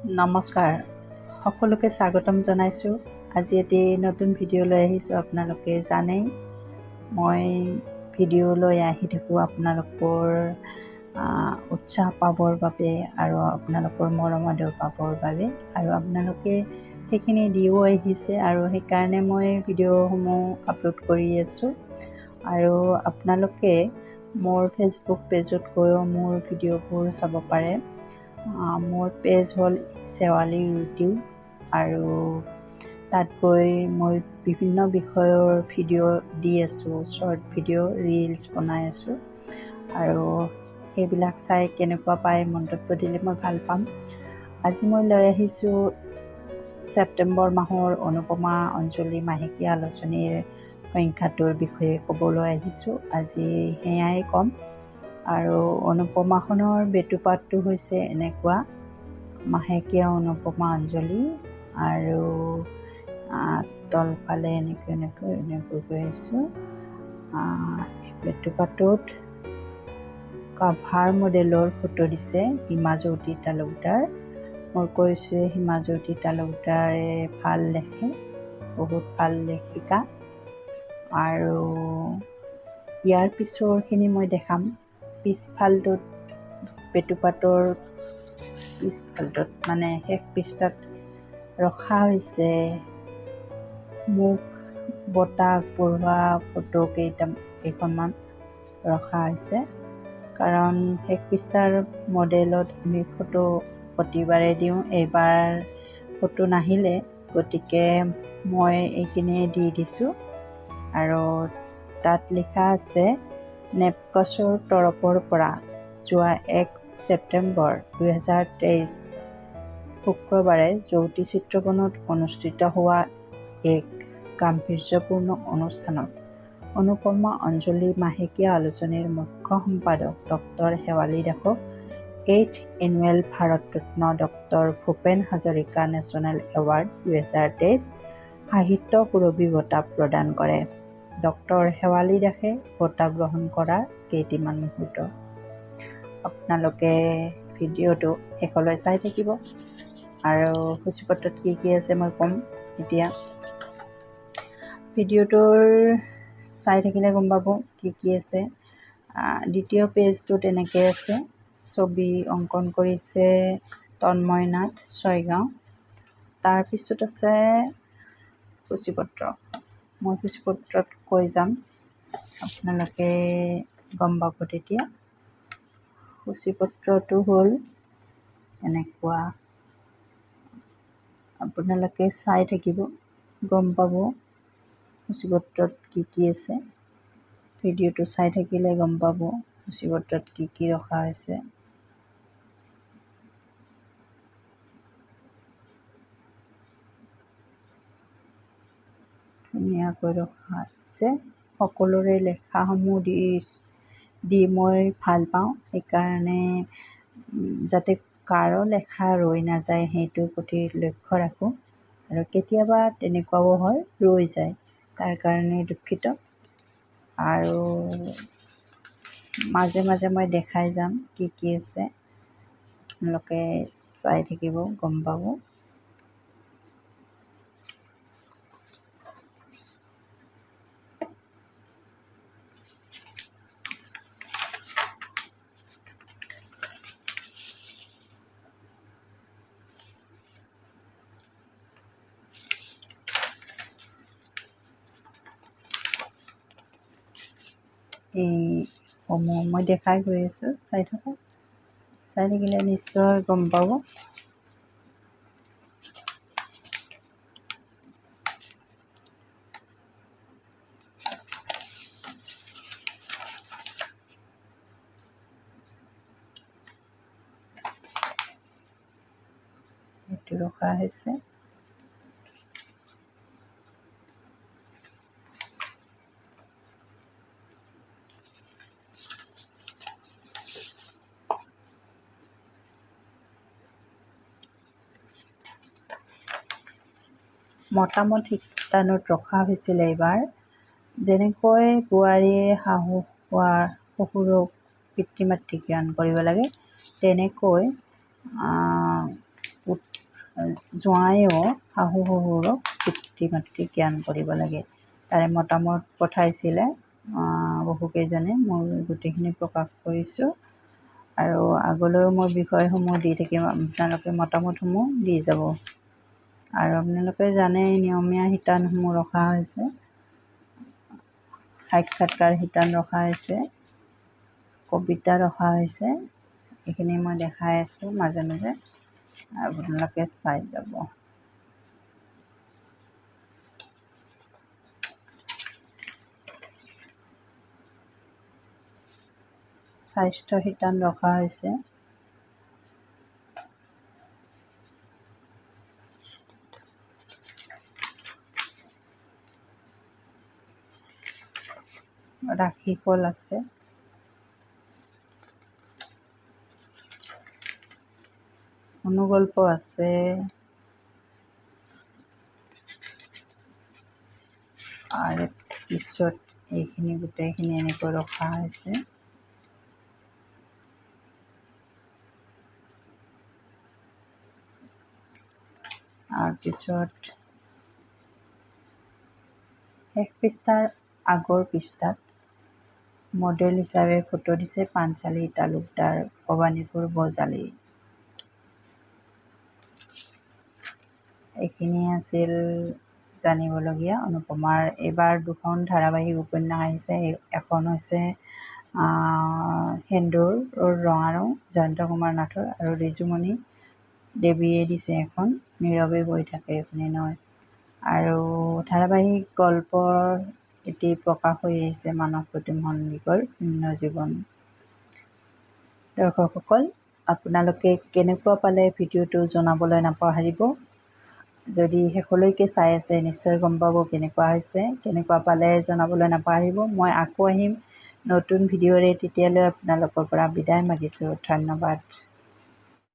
নমস্কাৰ সকলোকে স্বাগতম জনাইছোঁ। আজি এটি নতুন ভিডিঅ' লৈ আহিছোঁ। আপোনালোকে জানেই মই ভিডিঅ' লৈ আহি থাকোঁ আপোনালোকৰ উৎসাহ পাবৰ বাবে আৰু আপোনালোকৰ মৰম আদৰ পাবৰ বাবে, আৰু আপোনালোকে সেইখিনি দিও আহিছে আৰু সেইকাৰণে মই ভিডিঅ'সমূহ আপলোড কৰি আছোঁ। আৰু আপোনালোকে মোৰ ফেচবুক পেজত গৈও মোৰ ভিডিঅ'বোৰ চাব পাৰে। মোৰ পেজ হ'ল শেৱালি ইউটিউব, আৰু তাত গৈ মই বিভিন্ন বিষয়ৰ ভিডিঅ' দি আছোঁ, শ্বৰ্ট ভিডিঅ' ৰিলছ বনাই আছোঁ, আৰু সেইবিলাক চাই কেনেকুৱা পায় মন্তব্য দিলে মই ভাল পাম। আজি মই লৈ আহিছোঁ ছেপ্টেম্বৰ মাহৰ অনুপমা অঞ্জলি মাহেকীয়া আলোচনীৰ সংখ্যাটোৰ বিষয়ে ক'বলৈ আহিছোঁ। আজি সেয়াই ক'ম। আৰু অনুপমাখনৰ বেটুপাতটো হৈছে এনেকুৱা: মাহেকীয়া অনুপমা অঞ্জলি, আৰু তলফালে এনেকৈ গৈ আছোঁ। বেটুপাতটোত কাভাৰ মডেলৰ ফটো দিছে হিমাজ্যোতি তালুকদাৰ। মই কৈছোঁ হিমাজ্যোতি তালুকদাৰে ভাল লেখে, বহুত ভাল লেখিকা। আৰু ইয়াৰ পিছৰখিনি মই দেখাম। পিছফালটোত বেটুপাতৰ পিছফালটোত মানে শেষ পৃষ্ঠাত ৰখা হৈছে মোক বঁটা আগবঢ়োৱা ফটো কেইখনমান ৰখা হৈছে, কাৰণ শেষ পৃষ্ঠাৰ মডেলত আমি ফটো প্ৰতিবাৰে দিওঁ, এইবাৰ ফটো নাহিলে, গতিকে মই এইখিনিয়ে দি দিছোঁ। আৰু তাত লিখা আছে নেপকছৰ তৰফৰ পৰা যোৱা 1 ছেপ্টেম্বৰ 2023 শুক্ৰবাৰে জ্যোতি চিত্ৰবনত অনুষ্ঠিত হোৱা এক গাম্ভীৰ্যপূৰ্ণ অনুষ্ঠানত অনুপমা অঞ্জলি মাহেকীয়া আলোচনীৰ মুখ্য সম্পাদক ডক্টৰ শেৱালি দাসক 8th annual Bharat Ratna doctor Bhupen Hazarika national award 2023 সাহিত্য সুৰভি বঁটা প্ৰদান কৰে। ডক্টৰ শেৱালি দাসে বঁটা গ্ৰহণ কৰাৰ কেইটিমান মুহূৰ্ত আপোনালোকে ভিডিঅ'টো শেষলৈ চাই থাকিব। আৰু সূচীপত্ৰত কি আছে মই ক'ম এতিয়া। ভিডিঅ'টোৰ চাই থাকিলে গম পাব কি আছে। দ্বিতীয় পেজটোত এনেকৈ আছে। ছবি অংকন কৰিছে তন্ময় নাথ ছয়গাঁও। তাৰপিছত আছে সূচীপত্ৰ। মই সূচীপত্ৰত কৈ যাম, আপোনালোকে গম পাব তেতিয়া। সূচীপত্ৰটো হ'ল এনেকুৱা, আপোনালোকে চাই থাকিব গম পাব সূচীপত্ৰত কি আছে। ভিডিঅ'টো চাই থাকিলে গম পাব সূচীপত্ৰত কি ৰখা হৈছে। ধুনীয়াকৈ ৰখা হৈছে। সকলোৰে লেখাসমূহ দি মই ভাল পাওঁ, সেইকাৰণে যাতে কাৰো লেখা ৰৈ নাযায় সেইটোৰ প্ৰতি লক্ষ্য ৰাখোঁ। আৰু কেতিয়াবা তেনেকুৱাও হয়, ৰৈ যায়, তাৰ কাৰণে দুখিত। আৰু মাজে মাজে মই দেখাই যাম কি আছে, আপোনালোকে চাই থাকিব গম পাব। এইসমূহ মই দেখাই গৈ আছোঁ, চাই থাকক। চাই থাকিলে নিশ্চয় গম পাব। এইটো ৰখা হৈছে। মতামত শিতানত ৰখা হৈছিল এইবাৰ। যেনেকৈ বোৱাৰীয়ে শহুৰক পিতৃ মাতৃ জ্ঞান কৰিব লাগে, তেনেকৈ জোঁৱায়েও শাহু শহুৰক পিতৃ মাতৃ জ্ঞান কৰিব লাগে, তাৰে মতামত পঠাইছিলে বহুকেইজনে। মই গোটেইখিনি প্ৰকাশ কৰিছোঁ আৰু আগলৈও মই বিষয়সমূহ দি থাকিম, আপোনালোকে মতামতসমূহ দি যাব। আৰু আপোনালোকে জানে নিয়মীয়া শিতানসমূহ ৰখা হৈছে, সাক্ষাৎকাৰ শিতান ৰখা হৈছে, কবিতা ৰখা হৈছে, এইখিনি মই দেখাই আছোঁ মাজে মাজে, আপোনালোকে চাই যাব। স্বাস্থ্য শিতান ৰখা হৈছে, ৰাশিফল আছে, অনুগল্প আছে, আৰু পিছত এইখিনি গোটেইখিনি এনেকৈ ৰখা হৈছে। তাৰপিছত শেষ পৃষ্ঠাৰ আগৰ পৃষ্ঠাত মডেল হিচাপে ফটো দিছে পাঞ্চালী তালুকদাৰ, ভৱানীপুৰ বজালী। এইখিনি আছিল জানিবলগীয়া। অনুপমাৰ এইবাৰ 2খন ধাৰাবাহিক উপন্যাস আহিছে। এখন হৈছে সেন্দুৰ ৰঙা ৰং, জয়ন্ত কুমাৰ নাথৰ, আৰু ৰিজুমণি দেৱীয়ে দিছে এখন নীৰৱে বৈ থাকে এইখনি নহয়। আৰু ধাৰাবাহিক গল্পৰ এটি প্ৰকাশ হৈ আহিছে মানস প্ৰতিম সন্দিকৈৰ শূন্য জীৱন। দৰ্শকসকল, আপোনালোকে কেনেকুৱা পালে ভিডিঅ'টো জনাবলৈ নাপাহৰিব। যদি শেষলৈকে চাই আছে নিশ্চয় গম পাব কেনেকুৱা হৈছে, কেনেকুৱা পালে জনাবলৈ নাপাহৰিব। মই আকৌ আহিম নতুন ভিডিঅ'ৰে, তেতিয়ালৈ আপোনালোকৰ পৰা বিদায় মাগিছোঁ। ধন্যবাদ।